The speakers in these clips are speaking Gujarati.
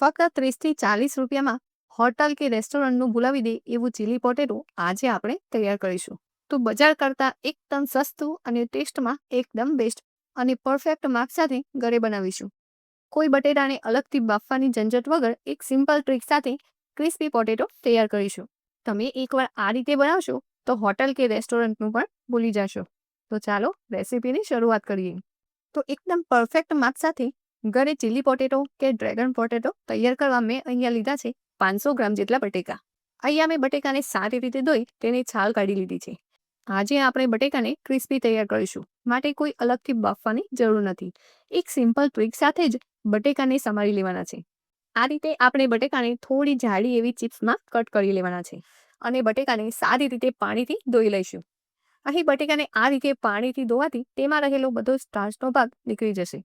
ફક્ત 30 થી 40 રૂપિયામાં હોટલ કે રેસ્ટોરન્ટનું ભૂલાવી દે એવું ચીલી પોટેટો આજે આપણે તૈયાર કરીશું. તો બજાર કરતાં એકદમ સસ્તું અને ટેસ્ટમાં એકદમ બેસ્ટ અને પરફેક્ટ માર્ક સાથે ઘરે બનાવીશું. કોઈ બટેટાને અલગથી બાફવાની ઝંઝટ વગર એક સિમ્પલ ટ્રીક સાથે ક્રિસ્પી પોટેટો તૈયાર કરીશું. તમે એકવાર આ રીતે બનાવશો તો હોટલ કે રેસ્ટોરન્ટનું પણ ભૂલી જશો. તો ચાલો રેસીપીની શરૂઆત કરીએ. તો એકદમ પરફેક્ટ માર્ક સાથે ઘરે ચીલી પોટેટો કે ડ્રેગન પોટેટો તૈયાર કરવા મેં અહીંયા લીધા છે 500 ગ્રામ જેટલા બટેકા. અહીંયા મેં બટેકાને સારી રીતે ધોઈ તેની છાલ કાઢી લીધી છે. આજે આપણે બટેકાને ક્રિસ્પી તૈયાર કરીશું, માટે કોઈ અલગથી બાફવાની જરૂર નથી. એક સિમ્પલ ટ્રીક સાથે જ બટેકાને સમારી લેવાના છે. આ રીતે આપણે બટેકાને થોડી જાડી એવી ચિપ્સમાં કટ કરી લેવાના છે અને બટેકાને સારી રીતે પાણીથી ધોઈ લઈશું. અહીં બટેકાને આ રીતે પાણીથી ધોવાથી તેમાં રહેલો બધો સ્ટાર્ચનો ભાગ નીકળી જશે.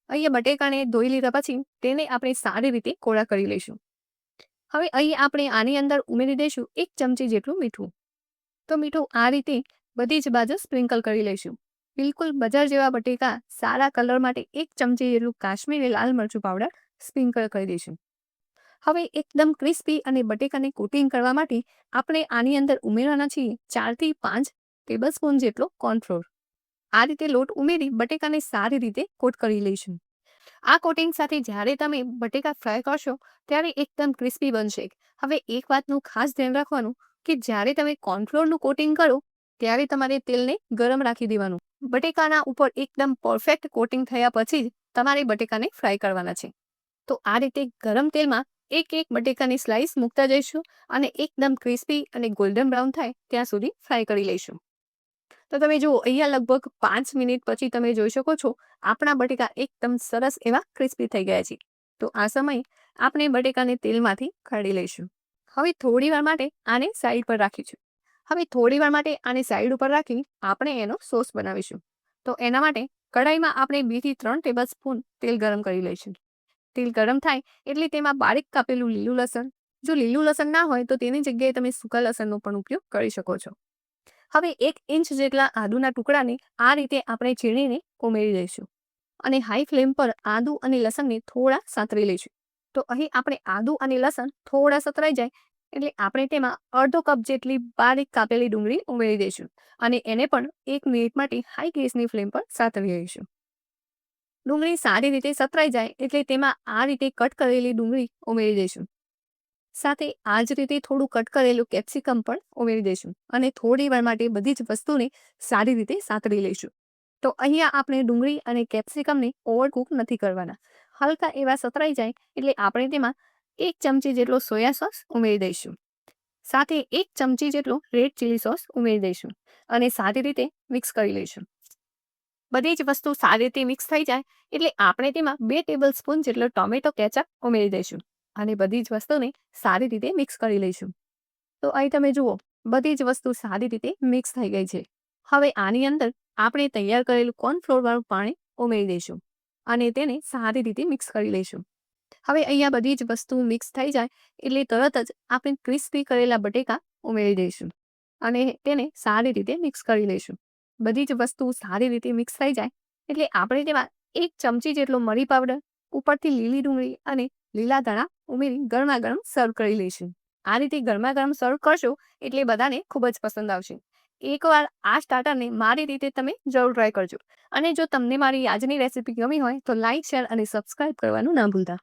અહીંયા બટેકાને ધોઈ લીધા પછી તેને આપણે સારી રીતે કોરા કરી લઈશું. હવે અહીં આપણે આની અંદર ઉમેરી દઈશું 1 ચમચી જેટલું મીઠું. તો મીઠું આ રીતે બધી જ બાજુ સ્પ્રિંકલ કરી લઈશું. બિલકુલ બજાર જેવા બટેકા સારા કલર માટે 1 ચમચી જેટલું કાશ્મીરી લાલ મરચું પાવડર સ્પ્રિંકલ કરી દઈશું. હવે એકદમ ક્રિસ્પી અને બટેકાને કોટિંગ કરવા માટે આપણે આની અંદર ઉમેરવાના છીએ 4 થી 5 ટેબલસ્પૂન જેટલો કોર્નફ્લોર. આ રીતે લોટ ઉમેરી બટેકાને સારી રીતે કોટ કરી લઈશું. આ કોટિંગ સાથે જ્યારે તમે બટેકા ફ્રાય કરશો ત્યારે એકદમ ક્રિસ્પી બનશે. હવે એક વાતનું ખાસ ધ્યાન રાખવાનું કે જ્યારે તમે કોર્નફ્લોરનું કોટિંગ કરો ત્યારે તમારે તેલને ગરમ રાખી દેવાનું. બટેકાના ઉપર એકદમ પરફેક્ટ કોટિંગ થયા પછી જ તમારે બટેકાને ફ્રાય કરવાના છે. તો આ રીતે ગરમ તેલમાં એક બટેકાની સ્લાઇસ મૂકતા જઈશું અને એકદમ ક્રિસ્પી અને ગોલ્ડન બ્રાઉન થાય ત્યાં સુધી ફ્રાય કરી લઈશું. તો તમે જુઓ અહીંયા લગભગ 5 મિનિટ પછી તમે જોઈ શકો છો આપણા બટેકા એકદમ સરસ એવા ક્રિસ્પી થઈ ગયા છે. તો આ સમયે આપણે બટેકાને તેલમાંથી કાઢી લઈશું. હવે થોડી વાર માટે આને સાઈડ પર રાખીશું. હવે થોડી વાર માટે આને સાઈડ ઉપર રાખી આપણે એનો સોસ બનાવીશું. તો એના માટે કઢાઈમાં આપણે 2 થી 3 ટેબલસ્પૂન તેલ ગરમ કરી લઈશું. તેલ ગરમ થાય એટલે તેમાં બારીક કાપેલું લીલું લસણ, જો લીલું લસણ ના હોય તો તેની જગ્યાએ તમે સૂકા લસણનો પણ ઉપયોગ કરી શકો છો. હવે 1 ઇંચ જેટલા આદુના ટુકડાને આ રીતે આપણે ચીણીને ઉમેરી દઈશું અને હાઈ ફ્લેમ પર આદુ અને લસણને થોડા સાતરી લઈશું. તો અહીં આપણે આદુ અને લસણ થોડા સતરાઈ જાય એટલે આપણે તેમાં અડધો કપ જેટલી બારીક કાપેલી ડુંગળી ઉમેરી દઈશું અને એને પણ 1 મિનિટ માટે હાઈ ગેસની ફ્લેમ પર સાતરી લઈશું. ડુંગળી સારી રીતે સતરાઈ જાય એટલે તેમાં આ રીતે કટ કરેલી ડુંગળી ઉમેરી દઈશું. સાથે આ જ રીતે થોડું કટ કરેલું કેપ્સિકમ પણ ઉમેરી દઈશું અને થોડી વાર માટે બધી જ વસ્તુને સારી રીતે સાતરી લઈશું. તો અહીંયા આપણે ડુંગળી અને કેપ્સિકમને ઓવરકુક નથી કરવાના. હલકા એવા સતરાઈ જાય એટલે આપણે તેમાં 1 ચમચી જેટલો સોયા સોસ ઉમેરી દઈશું. સાથે 1 ચમચી જેટલો રેડ ચીલી સોસ ઉમેરી દઈશું અને સારી રીતે મિક્સ કરી લઈશું. બધી જ વસ્તુ સારી રીતે મિક્સ થઈ જાય એટલે આપણે તેમાં 2 ટેબલસ્પૂન જેટલો ટોમેટો કેચઅપ ઉમેરી દઈશું અને બધી જ વસ્તુને સારી રીતે મિક્સ કરી લઈશું. તો અહીં તમે જુઓ બધી જ વસ્તુ સારી રીતે મિક્સ થઈ ગઈ છે. હવે આની અંદર આપણે તૈયાર કરેલું કોર્નફ્લોરવાળું પાણી ઉમેરી દઈશું અને તેને સારી રીતે મિક્સ કરી લઈશું. હવે અહીંયા બધી જ વસ્તુ મિક્સ થઈ જાય એટલે તરત જ આપણે ક્રિસ્પી કરેલા બટેકા ઉમેરી દઈશું અને તેને સારી રીતે મિક્સ કરી લઈશું. બધી જ વસ્તુ સારી રીતે મિક્સ થઈ જાય એટલે આપણે તેમાં 1 ચમચી જેટલો મરી પાવડર, ઉપરથી લીલી ડુંગળી અને લીલા ધાણા ઉમેરી ગરમા ગરમ સર્વ કરી લઈશું. આ રીતે ગરમા ગરમ સર્વ કરશો એટલે બધાને ખૂબ જ પસંદ આવશે. એકવાર આ સ્ટાર્ટરને મારી રીતે તમે જરૂર ટ્રાય કરજો અને જો તમને મારી આજની રેસીપી ગમી હોય તો લાઇક, શેર અને સબસ્ક્રાઇબ કરવાનું ના ભૂલતા.